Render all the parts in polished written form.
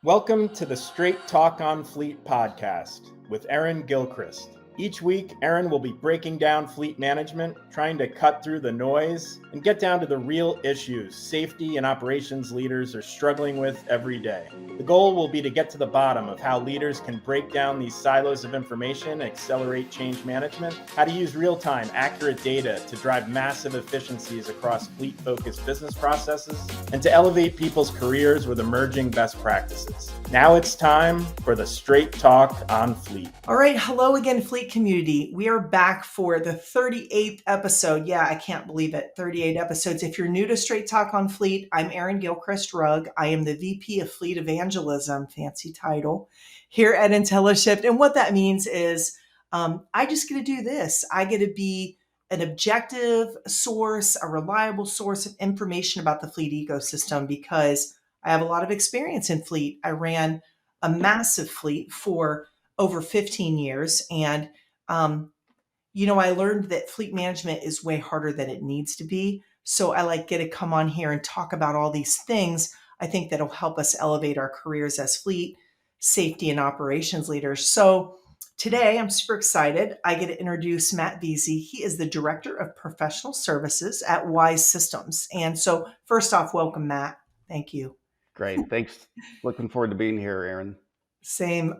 Welcome to the Straight Talk on Fleet podcast with Erin Gilchrist. Each week, Erin will be breaking down fleet management, trying to cut through the noise and get down to the real issues safety and operations leaders are struggling with every day. The goal will be to get to the bottom of how leaders can break down these silos of information and accelerate change management, how to use real-time, accurate data to drive massive efficiencies across fleet-focused business processes, and to elevate people's careers with emerging best practices. Now it's time for the Straight Talk on Fleet. All right. Hello again, Fleet community. We are back for the 38th episode. Yeah, I can't believe it. 38 episodes. If you're new to Straight Talk on Fleet, I'm Erin Gilchrist Rugg. I am the VP of Fleet Evangelism, fancy title, here at IntelliShift. And what that means is I just get to do this. I get to be an objective source, a reliable source of information about the fleet ecosystem because I have a lot of experience in fleet. I ran a massive fleet for over 15 years. And, I learned that fleet management is way harder than it needs to be. So I get to come on here and talk about all these things. I think that'll help us elevate our careers as fleet safety and operations leaders. So today I'm super excited. I get to introduce Matt Vesey. He is the Director of Professional Services at Wise Systems. And so first off, welcome, Matt. Thank you. Great. Thanks. Looking forward to being here, Erin. Same.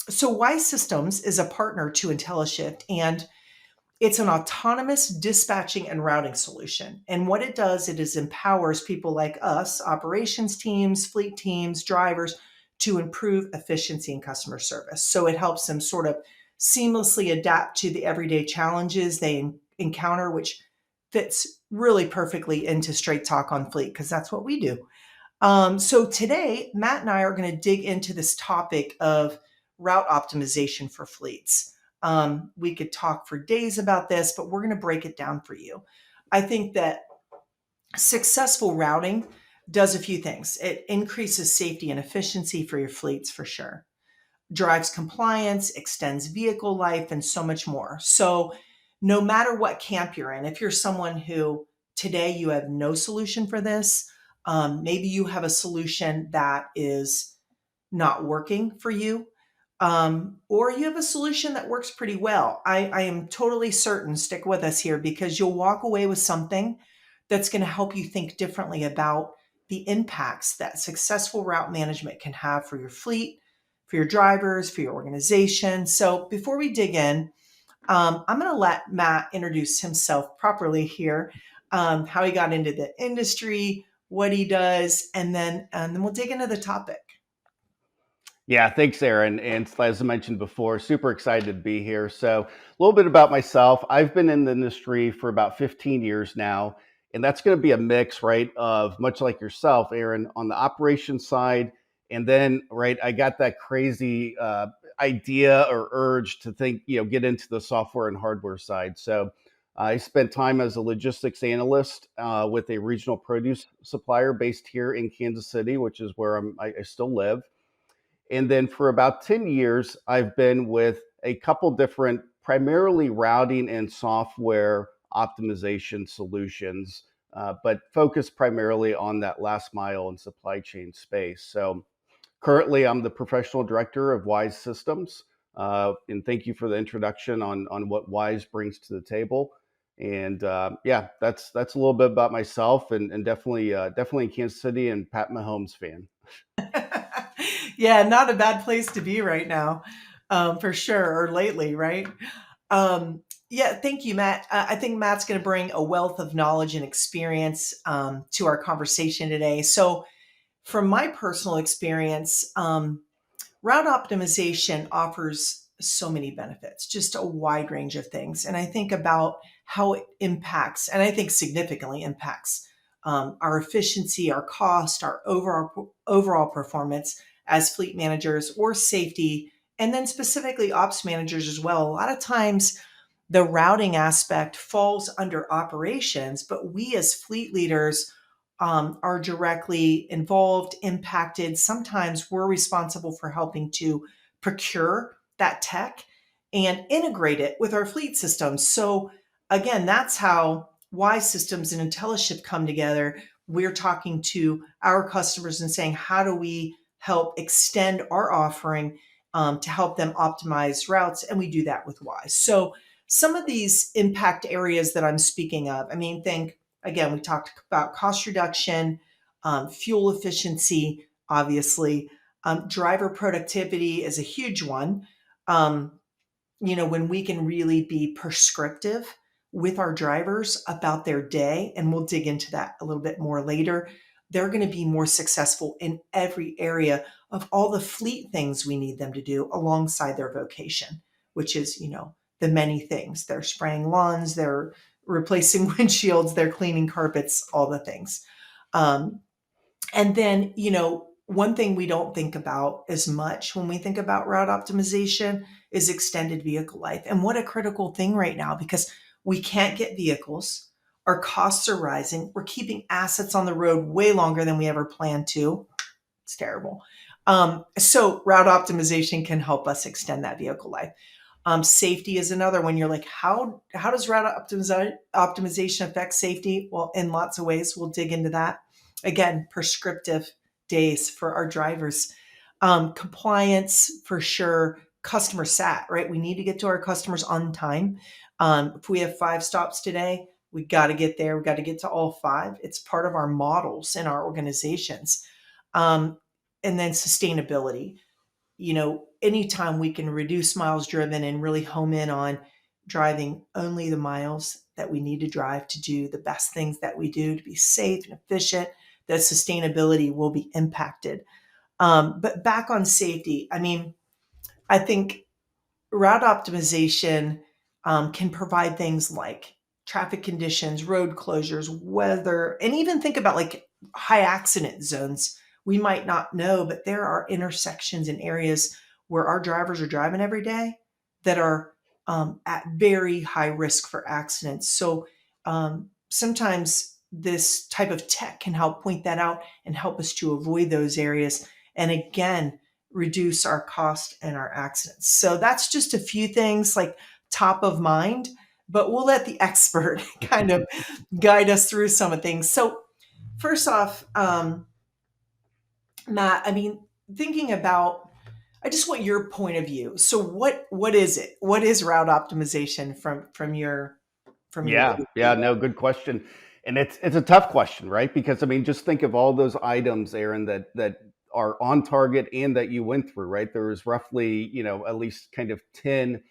So Wise Systems is a partner to IntelliShift, and it's an autonomous dispatching and routing solution. And what it does, it is empowers people like us, operations teams, fleet teams, drivers, to improve efficiency and customer service. So it helps them sort of seamlessly adapt to the everyday challenges they encounter, which fits really perfectly into Straight Talk on Fleet, because that's what we do. So today, Matt and I are going to dig into this topic of route optimization for fleets. We could talk for days about this, but we're going to break it down for you. I think that successful routing does a few things. It increases safety and efficiency for your fleets for sure, drives compliance, extends vehicle life, and so much more. So no matter what camp you're in, if you're someone who today you have no solution for this, maybe you have a solution that is not working for you, or you have a solution that works pretty well. I am totally certain, stick with us here, because you'll walk away with something that's going to help you think differently about the impacts that successful route management can have for your fleet, for your drivers, for your organization. So before we dig in, I'm going to let Matt introduce himself properly here, how he got into the industry, what he does, and then we'll dig into the topic. Yeah, thanks, Erin. And as I mentioned before, super excited to be here. So a little bit about myself. I've been in the industry for about 15 years now, and that's going to be a mix, right, of much like yourself, Erin, on the operations side. And then, right, I got that crazy idea or urge to think, get into the software and hardware side. So I spent time as a logistics analyst with a regional produce supplier based here in Kansas City, which is where I still live. And then for about 10 years, I've been with a couple different, primarily routing and software optimization solutions, but focused primarily on that last mile and supply chain space. So currently, I'm the professional director of Wise Systems. And thank you for the introduction on what Wise brings to the table. And that's a little bit about myself, and definitely in Kansas City, and Pat Mahomes fan. Yeah, not a bad place to be right now, for sure, or lately, right? Yeah, thank you, Matt. I think Matt's going to bring a wealth of knowledge and experience to our conversation today. So from my personal experience, route optimization offers so many benefits, just a wide range of things. And I think about how it impacts, and I think significantly impacts our efficiency, our cost, our overall performance as fleet managers or safety, and then specifically ops managers as well. A lot of times the routing aspect falls under operations, but we as fleet leaders are directly involved, impacted. Sometimes we're responsible for helping to procure that tech and integrate it with our fleet systems. So again, that's how Wise Systems and IntelliShift come together. We're talking to our customers and saying, how do we help extend our offering to help them optimize routes. And we do that with Wise. So some of these impact areas that I'm speaking of, I mean, think again, we talked about cost reduction, fuel efficiency, obviously. Driver productivity is a huge one. Um, when we can really be prescriptive with our drivers about their day, and we'll dig into that a little bit more later, they're going to be more successful in every area of all the fleet things we need them to do alongside their vocation, which is, the many things. They're spraying lawns, they're replacing windshields, they're cleaning carpets, all the things. And then, one thing we don't think about as much when we think about route optimization is extended vehicle life. And what a critical thing right now, because we can't get vehicles. Our costs are rising. We're keeping assets on the road way longer than we ever planned to. It's terrible. So route optimization can help us extend that vehicle life. Safety is another one. You're like, how does route optimization affect safety? Well, in lots of ways. We'll dig into that. Again, prescriptive days for our drivers. Compliance for sure. Customer sat, right? We need to get to our customers on time. If we have 5 stops today, we got to get there. We got to get to all 5. It's part of our models in our organizations. And then sustainability. Anytime we can reduce miles driven and really home in on driving only the miles that we need to drive to do the best things that we do to be safe and efficient, that sustainability will be impacted. But back on safety, I think route optimization can provide things like traffic conditions, road closures, weather, and even think about like high accident zones. We might not know, but there are intersections and areas where our drivers are driving every day that are at very high risk for accidents. So sometimes this type of tech can help point that out and help us to avoid those areas. And again, reduce our cost and our accidents. So that's just a few things like top of mind, but we'll let the expert kind of guide us through some of things. So first off, Matt, thinking about, I just want your point of view. So what is it? What is route optimization from your Yeah, no, good question. And it's a tough question, right? Because just think of all those items, Aaron, that are on target and that you went through, right? There was roughly, at least kind of 10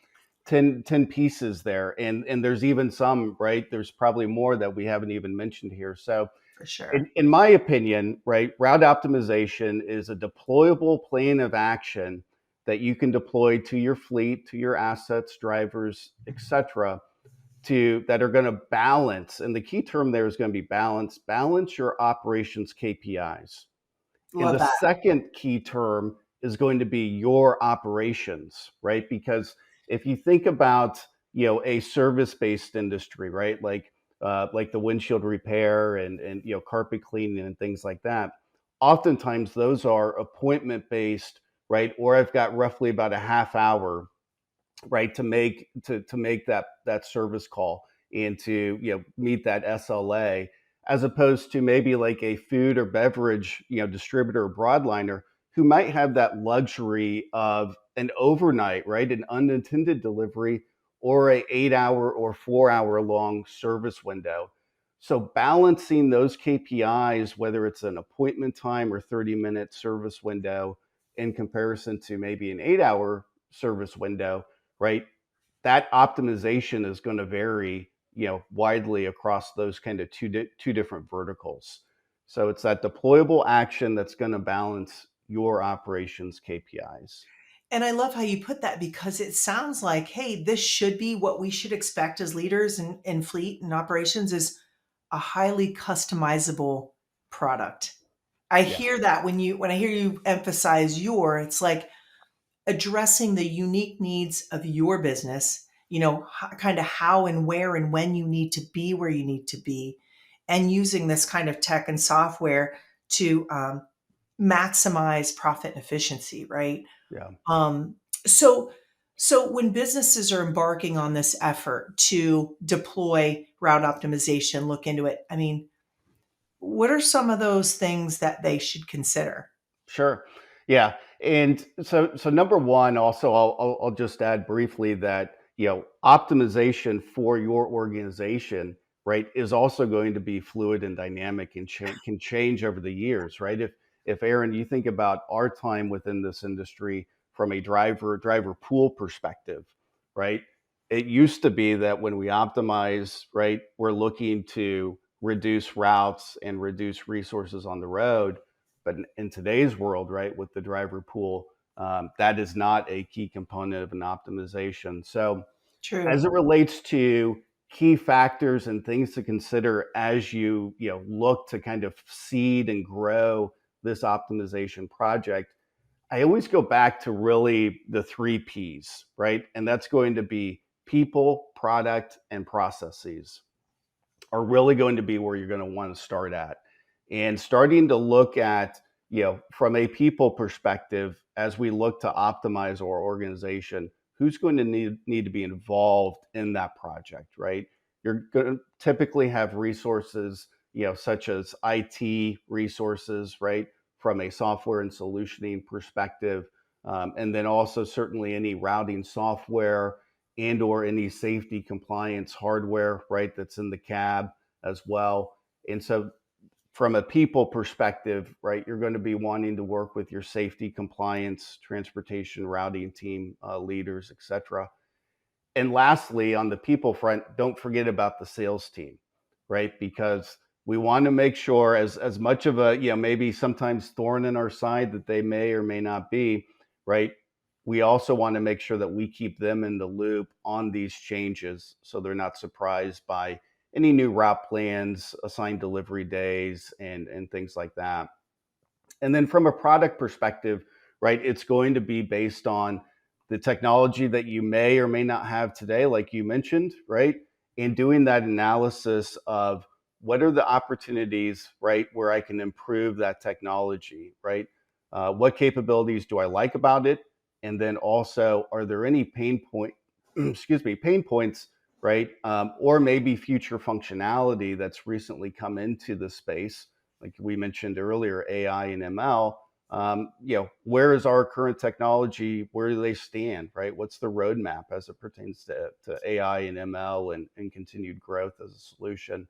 pieces there. And there's even some, right? There's probably more that we haven't even mentioned here. So for sure. in my opinion, right, route optimization is a deployable plan of action that you can deploy to your fleet, to your assets, drivers, etc., that are going to balance, and the key term there is going to be balance your operations KPIs. And Love the that. second key term is going to be your operations, right? Because if you think about, a service-based industry, right? Like the windshield repair and carpet cleaning and things like that. Oftentimes those are appointment-based, right? Or I've got roughly about a half hour, right, to make that service call and to meet that SLA, as opposed to maybe like a food or beverage distributor or broadliner who might have that luxury of an overnight, right, an unintended delivery or a 8-hour or 4-hour long service window. So balancing those KPIs, whether it's an appointment time or 30-minute service window in comparison to maybe an 8-hour service window, right? That optimization is going to vary, widely across those kind of two different verticals. So it's that deployable action that's going to balance your operations KPIs. And I love how you put that, because it sounds like, hey, this should be what we should expect as leaders in fleet and operations, is a highly customizable product. I Yeah. hear that when I hear you emphasize it's like addressing the unique needs of your business, kind of how and where and when you need to be where you need to be, and using this kind of tech and software to maximize profit and efficiency, right? Yeah. Um, so, so when businesses are embarking on this effort to deploy route optimization, look into it. What are some of those things that they should consider? Sure. Yeah, and so number one, also I'll just add briefly that optimization for your organization, right, is also going to be fluid and dynamic and can change over the years, right? If Erin, you think about our time within this industry from a driver pool perspective, right? It used to be that when we optimize, right, we're looking to reduce routes and reduce resources on the road. But in today's world, right, with the driver pool, that is not a key component of an optimization. So, True. as it relates to key factors and things to consider as you look to kind of seed and grow this optimization project, I always go back to really the three P's, right? And that's going to be people, product, and processes are really going to be where you're going to want to start at. And starting to look at, from a people perspective, as we look to optimize our organization, who's going to need to be involved in that project, right? You're going to typically have resources, such as IT resources, right, from a software and solutioning perspective. And then also certainly any routing software and or any safety compliance hardware, right, that's in the cab as well. And so from a people perspective, right, you're going to be wanting to work with your safety compliance, transportation routing team leaders, et cetera. And lastly, on the people front, don't forget about the sales team, right? Because we want to make sure, as much of a maybe sometimes thorn in our side that they may or may not be, right? We also want to make sure that we keep them in the loop on these changes so they're not surprised by any new route plans, assigned delivery days, and things like that. And then from a product perspective, right, it's going to be based on the technology that you may or may not have today, like you mentioned, right? And doing that analysis of what are the opportunities, right, where I can improve that technology, right? What capabilities do I like about it? And then also, are there any pain points, right? Or maybe future functionality that's recently come into the space, like we mentioned earlier, AI and ML. Where is our current technology? Where do they stand, right? What's the roadmap as it pertains to AI and ML and continued growth as a solution?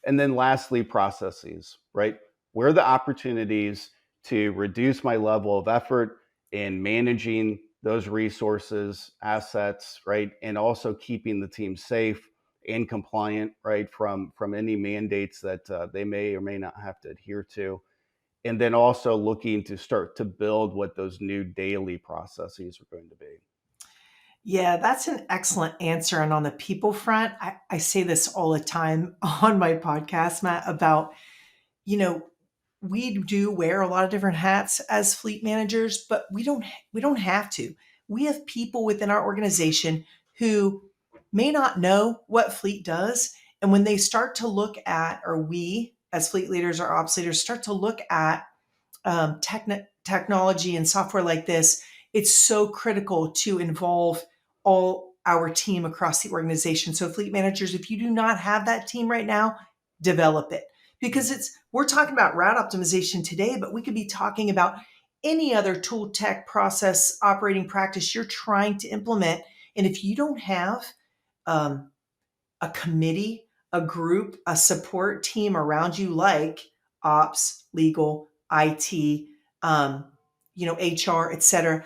And then lastly, processes, right? Where are the opportunities to reduce my level of effort in managing those resources, assets, right? And also keeping the team safe and compliant, right? From any mandates that they may or may not have to adhere to. And then also looking to start to build what those new daily processes are going to be. Yeah, that's an excellent answer. And on the people front, I say this all the time on my podcast, Matt, about, you know, we do wear a lot of different hats as fleet managers, but we don't have to. We have people within our organization who may not know what fleet does. And when they start to look at, or we as fleet leaders or ops leaders start to look at technology and software like this, it's so critical to involve all our team across the organization. So, fleet managers, if you do not have that team right now, develop it, because we're talking about route optimization today, but we could be talking about any other tool, tech, process, operating practice you're trying to implement. And if you don't have um, a committee, a group, a support team around you, like ops, legal, IT, HR, et cetera,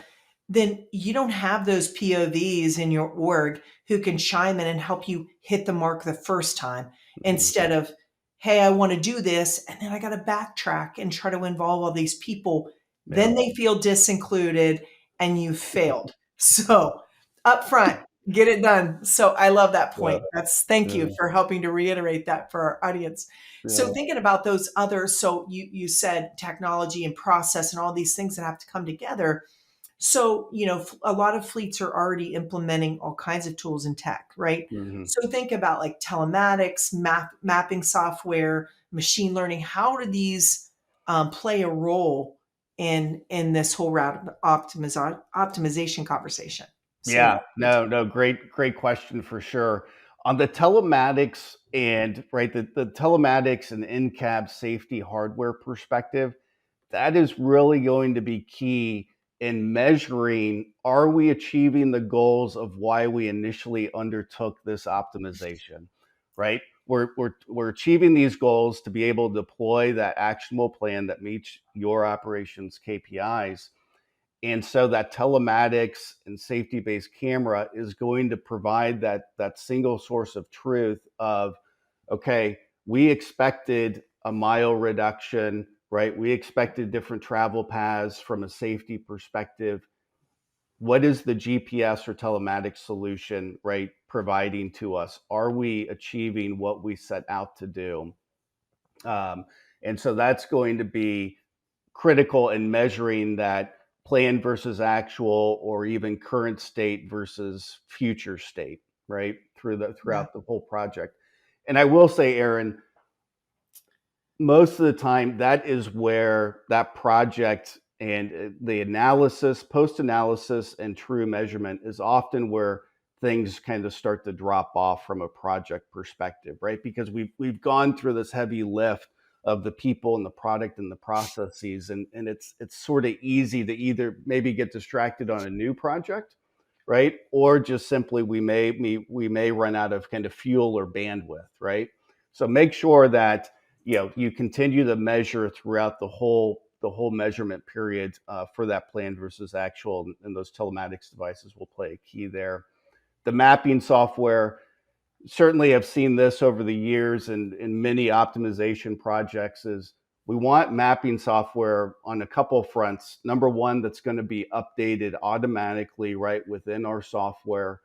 then you don't have those POVs in your org who can chime in and help you hit the mark the first time, instead of, hey, I want to do this, and then I got to backtrack and try to involve all these people. Yeah. Then they feel disincluded and you failed. So up front, get it done. So I love that Yeah. point. Thank you Yeah. for helping to reiterate that for our audience. So Yeah. thinking about those others, so you said technology and process and all these things that have to come together. So, a lot of fleets are already implementing all kinds of tools and tech, right? Mhm. So think about like telematics, mapping software, machine learning. How do these play a role in this whole route optimization conversation? So Yeah, no, great question for sure. On the telematics and right, the telematics and in-cab safety hardware perspective, that is really going to be key in measuring, are we achieving the goals of why we initially undertook this optimization, right? We're achieving these goals to be able to deploy that actionable plan that meets your operations KPIs. And so that telematics and safety-based camera is going to provide that single source of truth of, okay, we expected a mile reduction, right? We expected different travel paths from a safety perspective. What is the GPS or telematics solution, right, providing to us? Are we achieving what we set out to do? Um, and so that's going to be critical in measuring that plan versus actual, or even current state versus future state, right? Yeah. Throughout the whole project. And I will say, Erin, most of the time that is where that project and the analysis, post analysis, and true measurement is often where things kind of start to drop off from a project perspective, right? Because we've gone through this heavy lift of the people and the product and the processes, and it's sort of easy to either maybe get distracted on a new project, right? Or just simply we may run out of kind of fuel or bandwidth, right? So make sure that you continue to measure throughout the whole measurement period for that plan versus actual, and those telematics devices will play a key there. The mapping software, certainly have seen this over the years in many optimization projects, is we want mapping software on a couple of fronts. Number one, that's going to be updated automatically right within our software,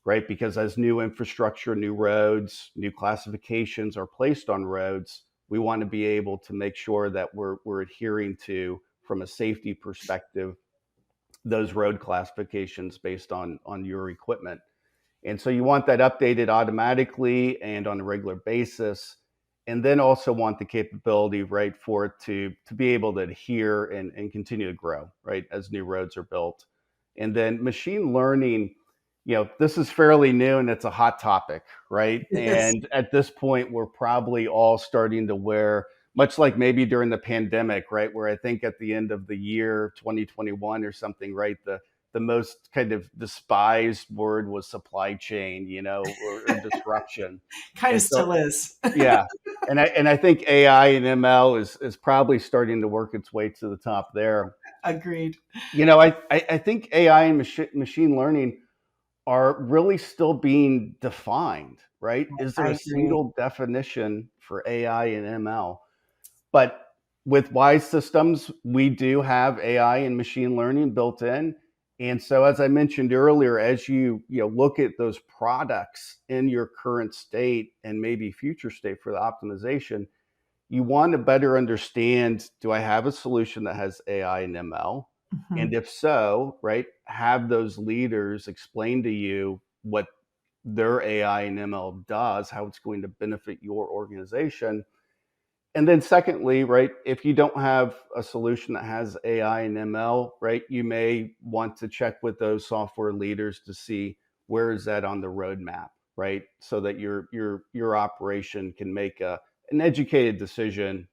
right? Because as new infrastructure, new roads, new classifications are placed on roads, we want to be able to make sure that we're adhering to, from a safety perspective, those road classifications based on your equipment. And so you want that updated automatically and on a regular basis. And then also want the capability, right, for it to be able to adhere and continue to grow, right, as new roads are built. And then machine learning, this is fairly new and it's a hot topic, right? Yes. And at this point, we're probably all starting to wear, much like maybe during the pandemic, right? Where I think at the end of the year 2021 or something, right? The most kind of despised word was supply chain, or disruption. Kind of And so, still is. yeah. And I think AI and ML is probably starting to work its way to the top there. Agreed. I think AI and machine learning are really still being defined, right? Is there I a agree. single definition for AI and ML? But with Wise Systems, we do have AI and machine learning built in. And so, as I mentioned earlier, as you look at those products in your current state and maybe future state for the optimization, you want to better understand, do I have a solution that has AI and ML? And Mhm. if so, right, have those leaders explain to you what their AI and ML does, how it's going to benefit your organization. And then secondly, right, if you don't have a solution that has AI and ML, right, you may want to check with those software leaders to see where is that on the roadmap, right? So that your operation can make an educated decision,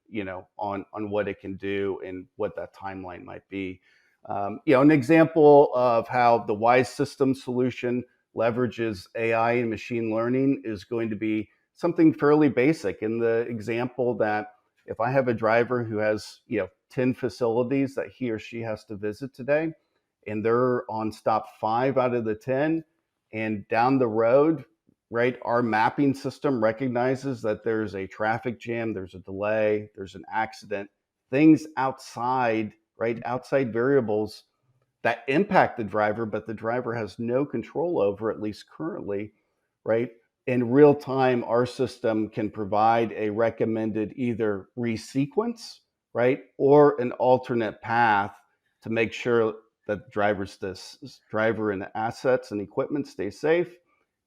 on what it can do and what that timeline might be. An example of how the Wise System solution leverages AI and machine learning is going to be something fairly basic. In the example that, if I have a driver who has 10 facilities that he or she has to visit today, and they're on stop 5 out of the 10, and down the road, right, our mapping system recognizes that there's a traffic jam, there's a delay, there's an accident, things outside, right, outside variables that impact the driver, but the driver has no control over, at least currently, right? In real time, our system can provide a recommended either resequence, right, or an alternate path to make sure that driver and assets and equipment stay safe,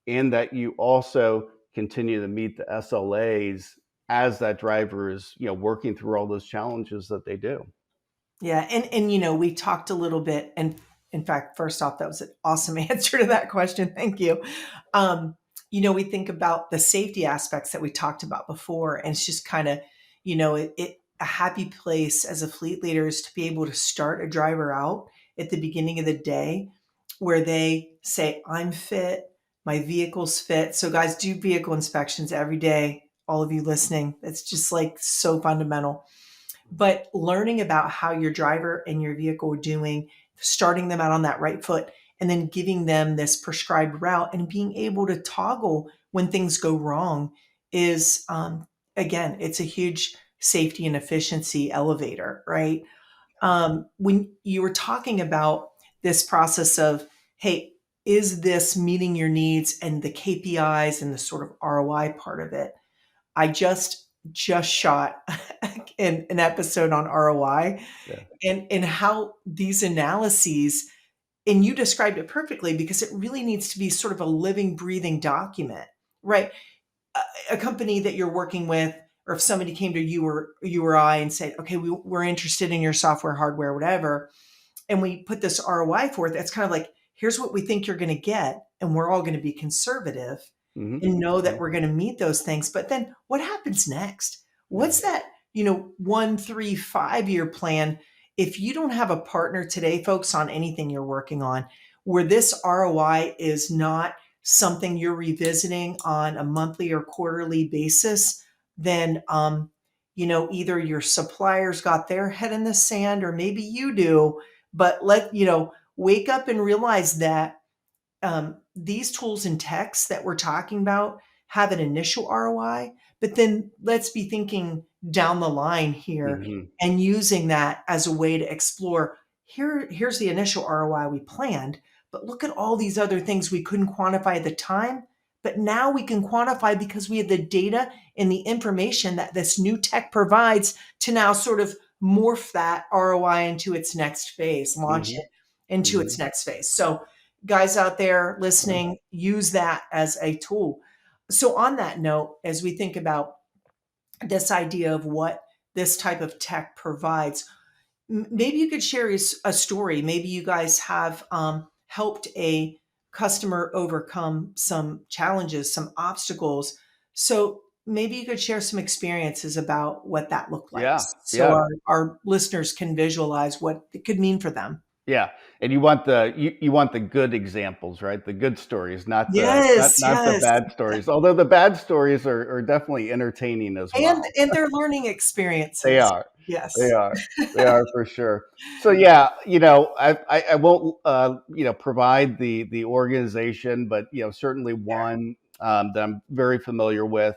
and that you also continue to meet the SLAs as that driver is, working through all those challenges that they do. Yeah, and we talked a little bit, and in fact, first off, that was an awesome answer to that question. Thank you. We think about the safety aspects that we talked about before, and it's just kind of, it a happy place as a fleet leader is to be able to start a driver out at the beginning of the day where they say, I'm fit, my vehicle's fit. So guys, do vehicle inspections every day. All of you listening, it's just like so fundamental. But learning about how your driver and your vehicle are doing, starting them out on that right foot, and then giving them this prescribed route and being able to toggle when things go wrong is, again, it's a huge safety and efficiency elevator, right? When you were talking about this process of, hey, is this meeting your needs and the KPIs and the sort of ROI part of it? I just shot an episode on ROI Yeah. and how these analyses, and you described it perfectly because it really needs to be sort of a living, breathing document, right? A company that you're working with, or if somebody came to you or I and said, okay, we're interested in your software, hardware, whatever, and we put this ROI forth, that's kind of like, here's what we think you're going to get, and we're all going to be conservative Hmm. and know that Hmm. we're going to meet those things. But then what happens next? Yeah. What's that, 1, 3, 5 year plan? If you don't have a partner today, folks, on anything you're working on, where this ROI is not something you're revisiting on a monthly or quarterly basis, then, either your suppliers got their head in the sand or maybe you do, but wake up and realize that these tools and techs that we're talking about have an initial ROI, but then let's be thinking down the line here Hmm. and using that as a way to explore. Here's the initial ROI we planned, but look at all these other things we couldn't quantify at the time. But now we can quantify because we have the data and the information that this new tech provides to now sort of morph that ROI into its next phase, launch Hmm. it into Hmm. its next phase. So guys out there Yeah. listening, use that as a tool. So, on that note, as we think about this idea of what this type of tech provides, maybe you could share a story. Maybe you guys have helped a customer overcome some challenges, some obstacles. So, maybe you could share some experiences about what that looked like Yeah. so Yeah. our listeners can visualize what it could mean for them. Yeah, and you want the good examples, right? The good stories, not the Yes, not the yes. bad stories. Although the bad stories are definitely entertaining as And well. their learning They experiences. are. They Yes. are. They are for sure. So yeah, I won't provide the organization, but certainly Fair. one that I'm very familiar with,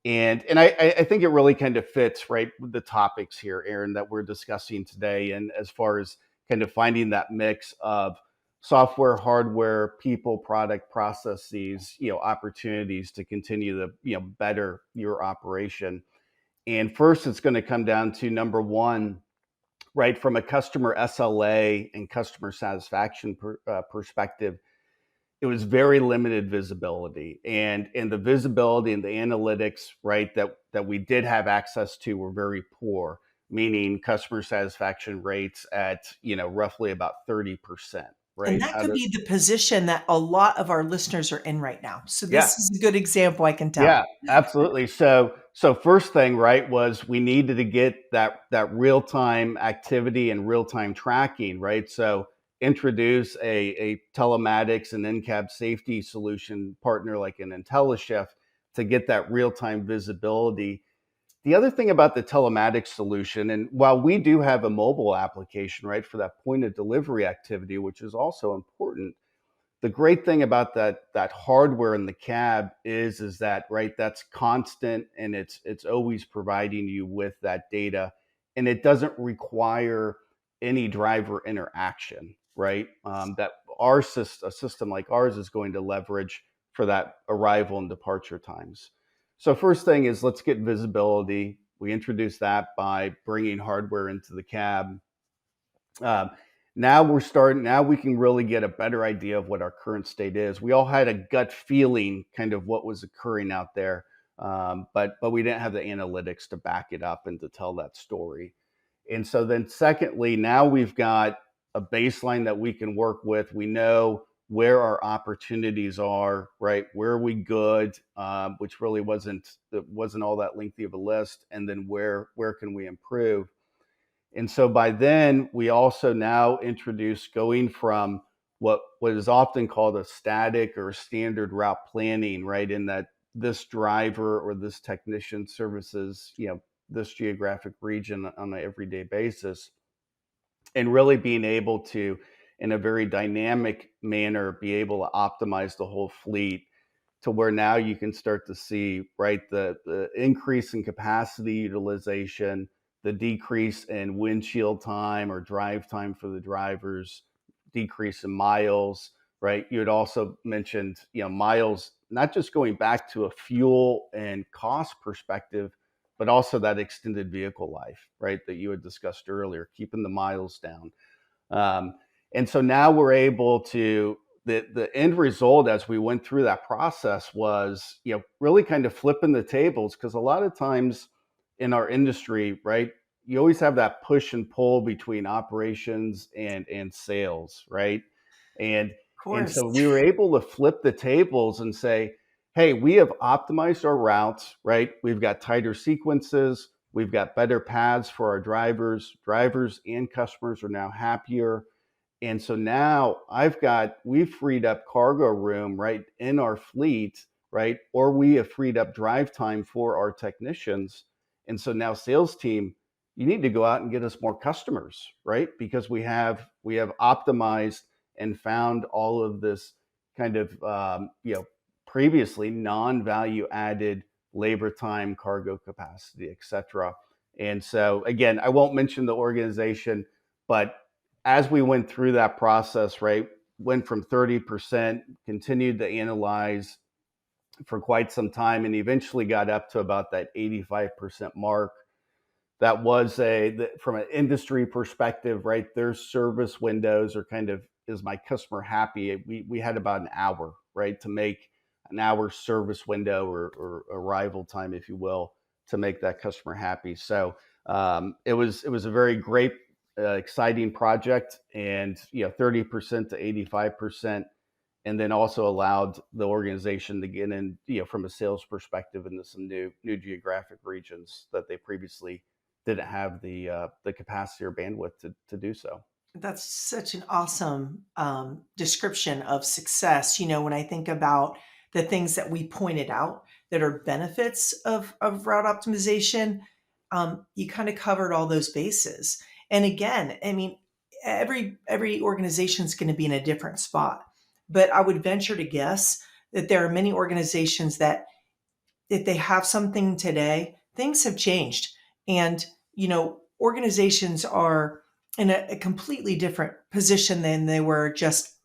and I think it really kind of fits right with the topics here, Aaron, that we're discussing today, and as far as kind of finding that mix of software, hardware, people, product, processes, opportunities to continue to better your operation. And first, it's going to come down to number one, right? From a customer SLA and customer satisfaction perspective, it was very limited visibility, and the visibility and the analytics, right, that we did have access to were very poor, meaning customer satisfaction rates at roughly about 30%, And right? that Out could of be the position that a lot of our listeners are in right now. So Yeah. this is a good example, I can tell. Yeah, absolutely. So first thing, right, was we needed to get that real time activity and real time tracking, right? So introduce a telematics and in-cab safety solution partner like an IntelliShift to get that real time visibility. The other thing about the telematics solution, and while we do have a mobile application, right, for that point of delivery activity, which is also important, the great thing about that hardware in the cab is that, right, that's constant, and it's always providing you with that data, and it doesn't require any driver interaction, right? That a system like ours is going to leverage for that arrival and departure times. So first thing is, let's get visibility. We introduce that by bringing hardware into the cab. um, now we can really get a better idea of what our current state is. We all had a gut feeling kind of what was occurring out there, but we didn't have the analytics to back it up and to tell that story. And so then secondly, now we've got a baseline that we can work with. We know where our opportunities are, right? Where are we good, which really wasn't all that lengthy of a list, and then where can we improve? And so by then, we also now introduce going from what is often called a static or standard route planning, right? In that this driver or this technician services, this geographic region on an everyday basis, and really being able to, in a very dynamic manner, be able to optimize the whole fleet to where now you can start to see, right, the increase in capacity utilization, the decrease in windshield time or drive time for the drivers, decrease in miles, right? You had also mentioned, miles, not just going back to a fuel and cost perspective, but also that extended vehicle life, right, that you had discussed earlier, keeping the miles down. Um, and so now we're able to, the end result as we went through that process was, really kind of flipping the tables, because a lot of times in our industry, right, you always have that push and pull between operations and sales, right? And Of and course. so we were able to flip the tables and say, hey, we have optimized our routes, right? We've got tighter sequences, we've got better paths for our drivers. Drivers and customers are now happier. And so now we've freed up cargo room, right, in our fleet, right? Or we have freed up drive time for our technicians. And so now sales team, you need to go out and get us more customers, right? Because we have optimized and found all of this kind of, previously non-value added labor time, cargo capacity, et cetera. And so again, I won't mention the organization, but as we went through that process, right, went from 30%, continued to analyze for quite some time, and eventually got up to about that 85% mark. That was from an industry perspective, right? Their service windows are kind of, is my customer happy? We had about an hour, right, to make an hour service window or arrival time, if you will, to make that customer happy. So it was a very great, exciting project, and 30% to 85%, and then also allowed the organization to get in, from a sales perspective, into some new geographic regions that they previously didn't have the capacity or bandwidth to do so. That's such an awesome description of success. When I think about the things that we pointed out that are benefits of route optimization, you kind of covered all those bases. And again, I mean, every organization is going to be in a different spot, but I would venture to guess that there are many organizations that if they have something today, things have changed. And, organizations are in a completely different position than they were just,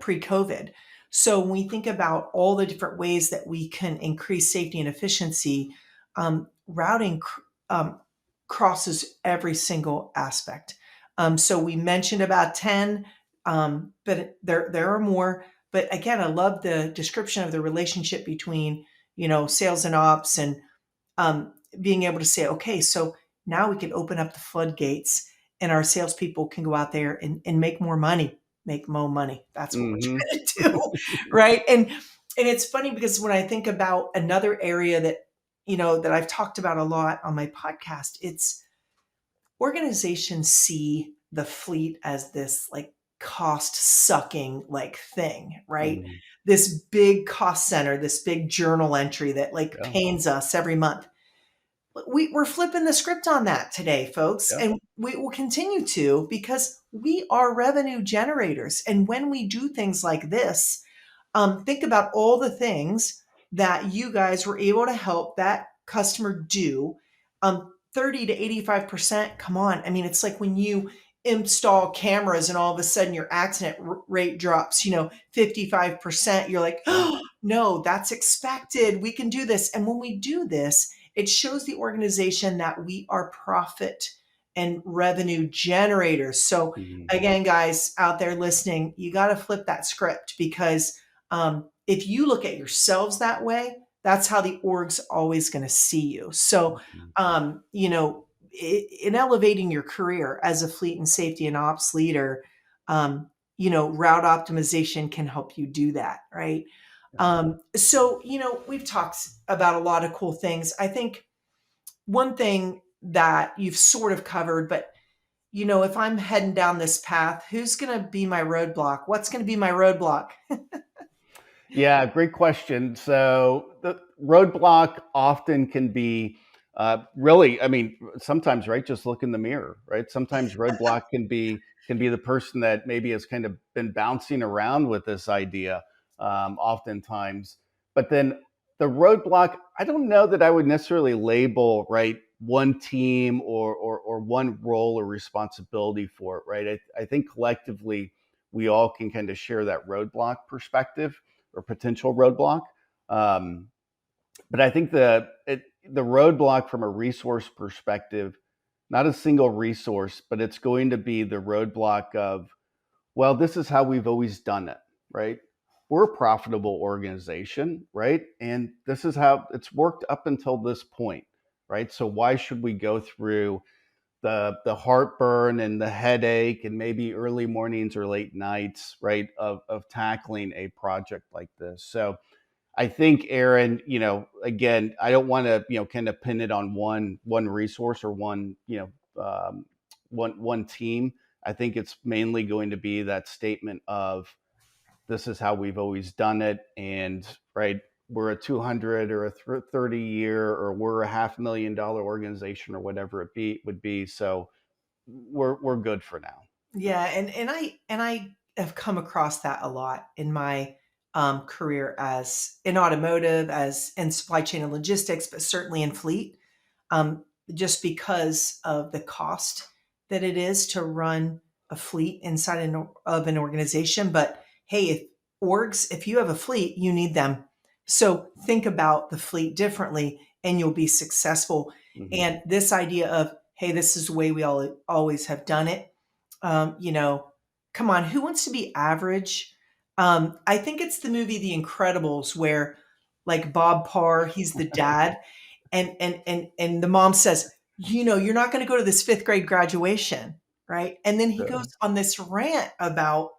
pre-COVID. So when we think about all the different ways that we can increase safety and efficiency, routing crosses every single aspect. So we mentioned about 10, but there are more. But again, I love the description of the relationship between sales and ops, and being able to say, okay, so now we can open up the floodgates and our salespeople can go out there and make more money, make more money. That's what we're Mm-hmm. trying to do. Right. And it's funny because when I think about another area that, that I've talked about a lot on my podcast, it's organizations see the fleet as this like cost sucking like thing, right? Mm-hmm. This big cost center, this big journal entry that like Yeah. pains us every month. We're flipping the script on that today, folks, Yeah. and we will continue to, because we are revenue generators. And when we do things like this, think about all the things that you guys were able to help that customer do. 30 to 85%. Come on. I mean, it's like when you install cameras and all of a sudden your accident rate drops, 55%. You're like, Yeah. oh, no, that's expected. We can do this. And when we do this, it shows the organization that we are profit and revenue generators. So, Mm-hmm. again, guys out there listening, you got to flip that script, because if you look at yourselves that way, that's how the org's always going to see you. So, in elevating your career as a fleet and safety and ops leader, route optimization can help you do that, right? So, we've talked about a lot of cool things. I think one thing that you've sort of covered, but if I'm heading down this path, who's going to be my roadblock? What's going to be my roadblock? Yeah, great question. So the roadblock often can be really, I mean, sometimes, right? Just look in the mirror, right? Sometimes roadblock can be the person that maybe has kind of been bouncing around with this idea, oftentimes. But then the roadblock, I don't know that I would necessarily label, right, one team or one role or responsibility for it, right? I think collectively we all can kind of share that roadblock perspective or potential roadblock. Um, but I think the roadblock from a resource perspective, not a single resource, but it's going to be the roadblock of, well, this is how we've always done it, right? We're a profitable organization, right? And this is how it's worked up until this point, right? So why should we go through the heartburn and the headache and maybe early mornings or late nights, right, of tackling a project like this? So I think, Erin, again, I don't want to, kind of pin it on one resource or one team. I think it's mainly going to be that statement of this is how we've always done it, and right, we're a 200 or a 30 year, or we're a $500,000 organization or whatever would be. So we're good for now. Yeah, and I have come across that a lot in my career as in automotive, as in supply chain and logistics, but certainly in fleet, just because of the cost that it is to run a fleet inside of an organization. But hey, if you have a fleet, you need them. So think about the fleet differently, and you'll be successful. Mm-hmm. And this idea of, hey, this is the way we all always have done it. um, you know, Come on, who wants to be average? I think it's the movie The Incredibles where like Bob Parr, he's the dad, and the mom says, you're not going to go to this fifth grade graduation, right? And then he Yeah. goes on this rant about,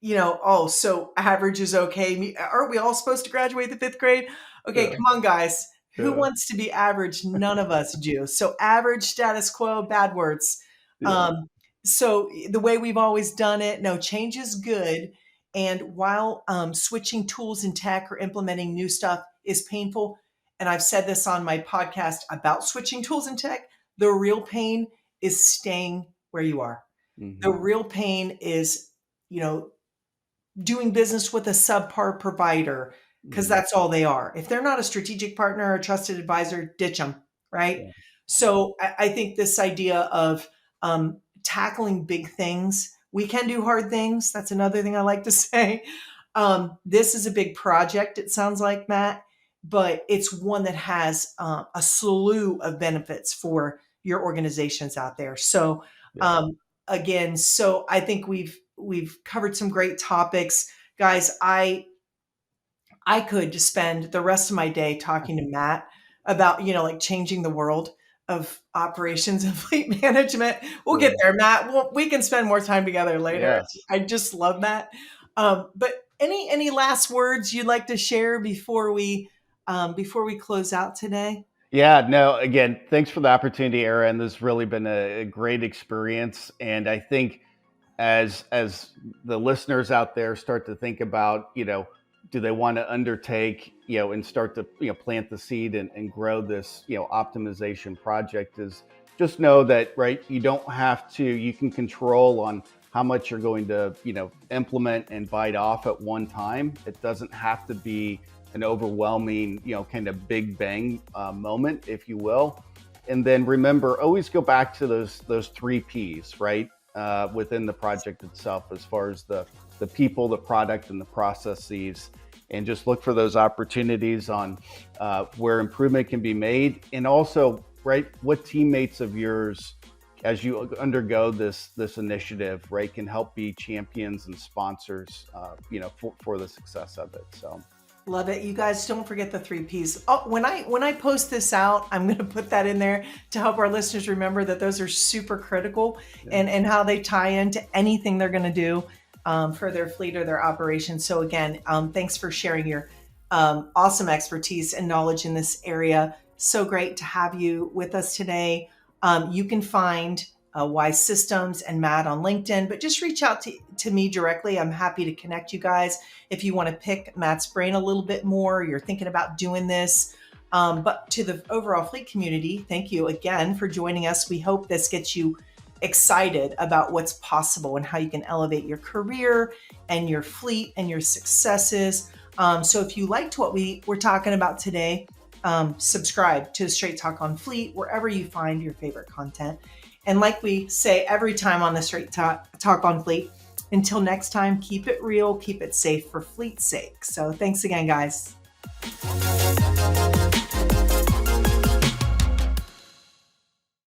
oh, so average is okay. Aren't we all supposed to graduate the fifth grade? Okay, Yeah. come on, guys. Who Yeah. wants to be average? None of us do. So average, status quo, bad words. Yeah. Um, so the way we've always done it, no, change is good. And while switching tools and tech or implementing new stuff is painful, and I've said this on my podcast about switching tools and tech, the real pain is staying where you are. The Mm-hmm. real pain is, you know, doing business with a subpar provider, because Mm-hmm. that's all they are. If they're not a strategic partner or a trusted advisor, ditch them, right? Yeah. So I think this idea of tackling big things, we can do hard things. That's another thing I like to say. This is a big project, it sounds like, Matt, but it's one that has a slew of benefits for your organizations out there. So Yeah. again, so I think we've covered some great topics, guys. I could just spend the rest of my day talking to Matt about, like changing the world of operations and fleet management. We'll get Yeah. there, Matt. We can spend more time together later. Yes. I just love that. But any last words you'd like to share before we close out today? Yeah, no, again, thanks for the opportunity, Erin. This has really been a great experience. And I think as the listeners out there start to think about, do they want to undertake, and start to, plant the seed and grow this, optimization project, is just know that, right, you can control on how much you're going to, implement and bite off at one time. It doesn't have to be an overwhelming, kind of big bang moment, if you will. And then remember, always go back to those three P's, right? Within the project itself, as far as the people, the product, and the processes, and just look for those opportunities on where improvement can be made. And also, right, what teammates of yours, as you undergo this initiative, right, can help be champions and sponsors, for the success of it. So. Love it. You guys don't forget the three P's. Oh, when I post this out, I'm going to put that in there to help our listeners remember that those are super critical, and how they tie into anything they're going to do. for their fleet or their operations. So again, thanks for sharing your awesome expertise and knowledge in this area. So great to have you with us today. You can find Wise Systems and Matt on LinkedIn, but just reach out to me directly. I'm happy to connect you guys if you want to pick Matt's brain a little bit more, you're thinking about doing this. But to the overall fleet community, thank you again for joining us. We hope this gets you excited about what's possible and how you can elevate your career and your fleet and your successes. So if you liked what we're talking about today, subscribe to Straight Talk on Fleet, wherever you find your favorite content. And like we say every time on the Straight Talk on Fleet, until next time, keep it real, keep it safe for fleet's sake. So thanks again, guys.